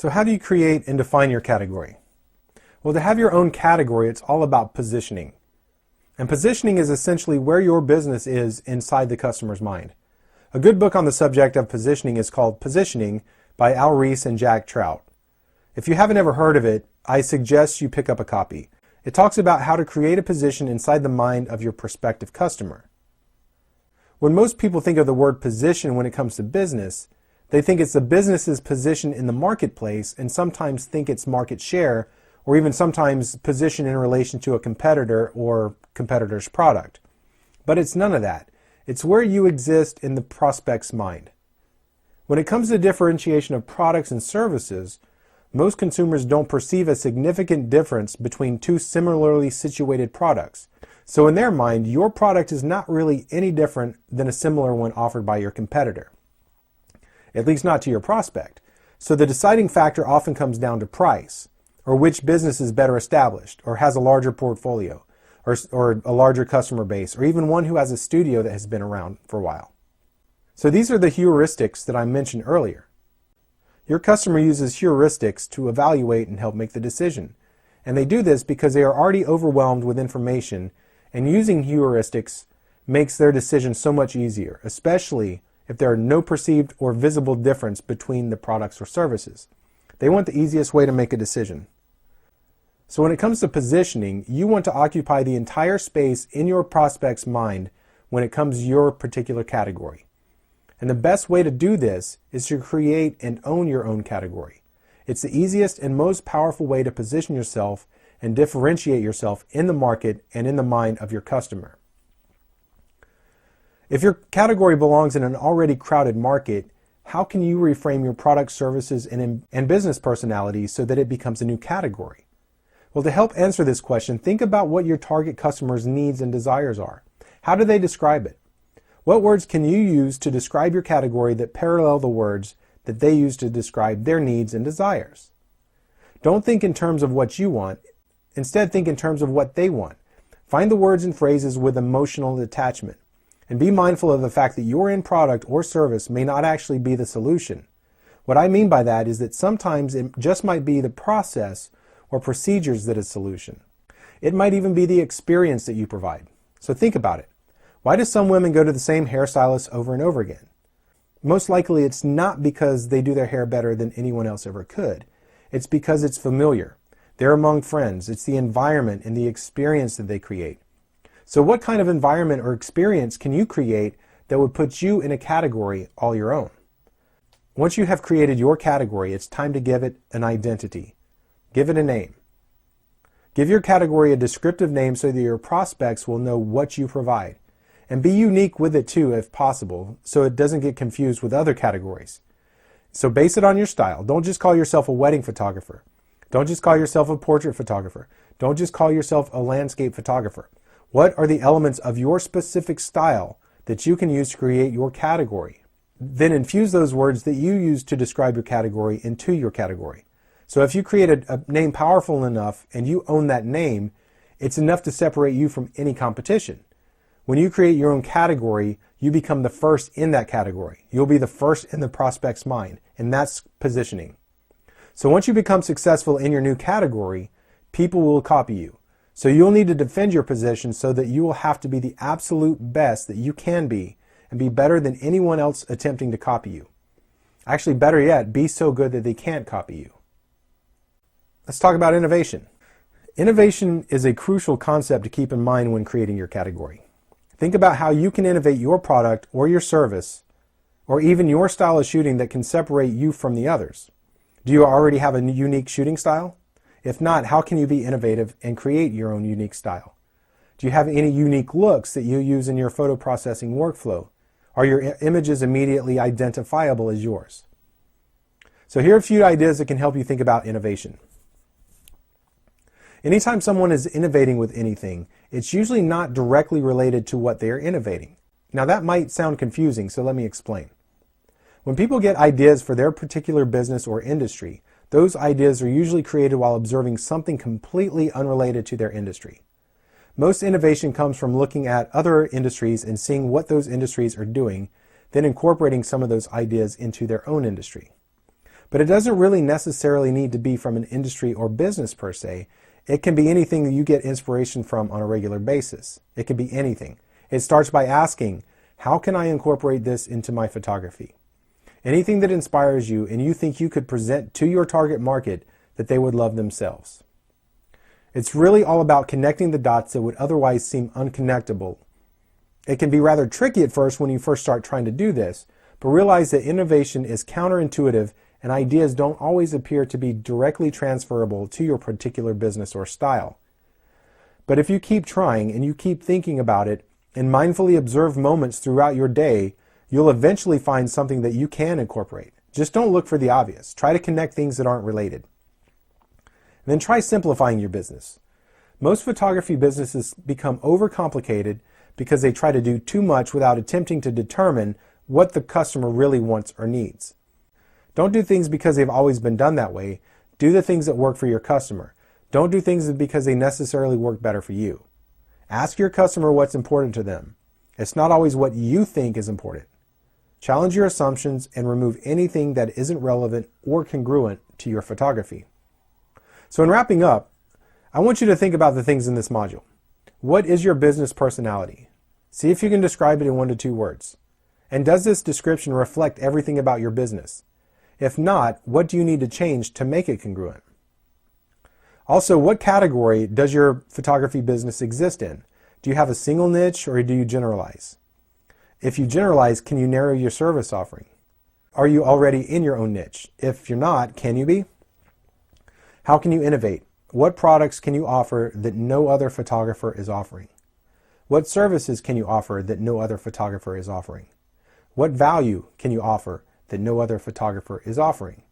So how do you create and define your category? Well, to have your own category, it's all about positioning. And positioning is essentially where your business is inside the customer's mind. A good book on the subject of positioning is called Positioning by Al Ries and Jack Trout. If you haven't ever heard of it, I suggest you pick up a copy. It talks about how to create a position inside the mind of your prospective customer. When most people think of the word position when it comes to business, they think it's the business's position in the marketplace and sometimes think it's market share or even sometimes position in relation to a competitor or competitor's product. But it's none of that. It's where you exist in the prospect's mind. When it comes to differentiation of products and services, most consumers don't perceive a significant difference between two similarly situated products. So in their mind, your product is not really any different than a similar one offered by your competitor. At least not to your prospect. So the deciding factor often comes down to price, or which business is better established, or has a larger portfolio, or a larger customer base, or even one who has a studio that has been around for a while. So these are the heuristics that I mentioned earlier. Your customer uses heuristics to evaluate and help make the decision. And they do this because they are already overwhelmed with information, and using heuristics makes their decision so much easier, especially if there are no perceived or visible difference between the products or services. They want the easiest way to make a decision. So when it comes to positioning, you want to occupy the entire space in your prospect's mind when it comes to your particular category. And the best way to do this is to create and own your own category. It's the easiest and most powerful way to position yourself and differentiate yourself in the market and in the mind of your customer. If your category belongs in an already crowded market, how can you reframe your product, services, and business personality so that it becomes a new category? Well, to help answer this question, think about what your target customer's needs and desires are. How do they describe it? What words can you use to describe your category that parallel the words that they use to describe their needs and desires? Don't think in terms of what you want. Instead, think in terms of what they want. Find the words and phrases with emotional attachment. And be mindful of the fact that your end product or service may not actually be the solution. What I mean by that is that sometimes it just might be the process or procedures that is the solution. It might even be the experience that you provide. So think about it. Why do some women go to the same hairstylist over and over again? Most likely it's not because they do their hair better than anyone else ever could. It's because it's familiar. They're among friends. It's the environment and the experience that they create. So what kind of environment or experience can you create that would put you in a category all your own? Once you have created your category, it's time to give it an identity. Give it a name. Give your category a descriptive name so that your prospects will know what you provide. And be unique with it too, if possible, so it doesn't get confused with other categories. So base it on your style. Don't just call yourself a wedding photographer. Don't just call yourself a portrait photographer. Don't just call yourself a landscape photographer. What are the elements of your specific style that you can use to create your category? Then infuse those words that you use to describe your category into your category. So if you create a name powerful enough and you own that name, it's enough to separate you from any competition. When you create your own category, you become the first in that category. You'll be the first in the prospect's mind, and that's positioning. So once you become successful in your new category, people will copy you. So you'll need to defend your position so that you will have to be the absolute best that you can be and be better than anyone else attempting to copy you. Actually, better yet, be so good that they can't copy you. Let's talk about innovation. Innovation is a crucial concept to keep in mind when creating your category. Think about how you can innovate your product or your service or even your style of shooting that can separate you from the others. Do you already have a unique shooting style? If not, how can you be innovative and create your own unique style? Do you have any unique looks that you use in your photo processing workflow? Are your images immediately identifiable as yours? So here are a few ideas that can help you think about innovation. Anytime someone is innovating with anything, it's usually not directly related to what they are innovating. Now that might sound confusing, so let me explain. When people get ideas for their particular business or industry, those ideas are usually created while observing something completely unrelated to their industry. Most innovation comes from looking at other industries and seeing what those industries are doing, then incorporating some of those ideas into their own industry. But it doesn't really necessarily need to be from an industry or business per se. It can be anything that you get inspiration from on a regular basis. It can be anything. It starts by asking, how can I incorporate this into my photography? Anything that inspires you and you think you could present to your target market that they would love themselves. It's really all about connecting the dots that would otherwise seem unconnectable. It can be rather tricky at first when you first start trying to do this, but realize that innovation is counterintuitive and ideas don't always appear to be directly transferable to your particular business or style. But if you keep trying and you keep thinking about it and mindfully observe moments throughout your day, you'll eventually find something that you can incorporate. Just don't look for the obvious. Try to connect things that aren't related. And then try simplifying your business. Most photography businesses become overcomplicated because they try to do too much without attempting to determine what the customer really wants or needs. Don't do things because they've always been done that way. Do the things that work for your customer. Don't do things because they necessarily work better for you. Ask your customer what's important to them. It's not always what you think is important. Challenge your assumptions and remove anything that isn't relevant or congruent to your photography. So in wrapping up, I want you to think about the things in this module. What is your business personality? See if you can describe it in 1 to 2 words. And does this description reflect everything about your business? If not, what do you need to change to make it congruent? Also, what category does your photography business exist in? Do you have a single niche or do you generalize? If you generalize, can you narrow your service offering? Are you already in your own niche? If you're not, can you be? How can you innovate? What products can you offer that no other photographer is offering? What services can you offer that no other photographer is offering? What value can you offer that no other photographer is offering?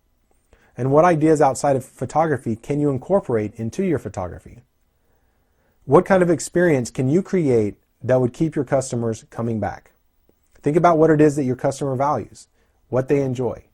And what ideas outside of photography can you incorporate into your photography? What kind of experience can you create that would keep your customers coming back? Think about what it is that your customer values, what they enjoy.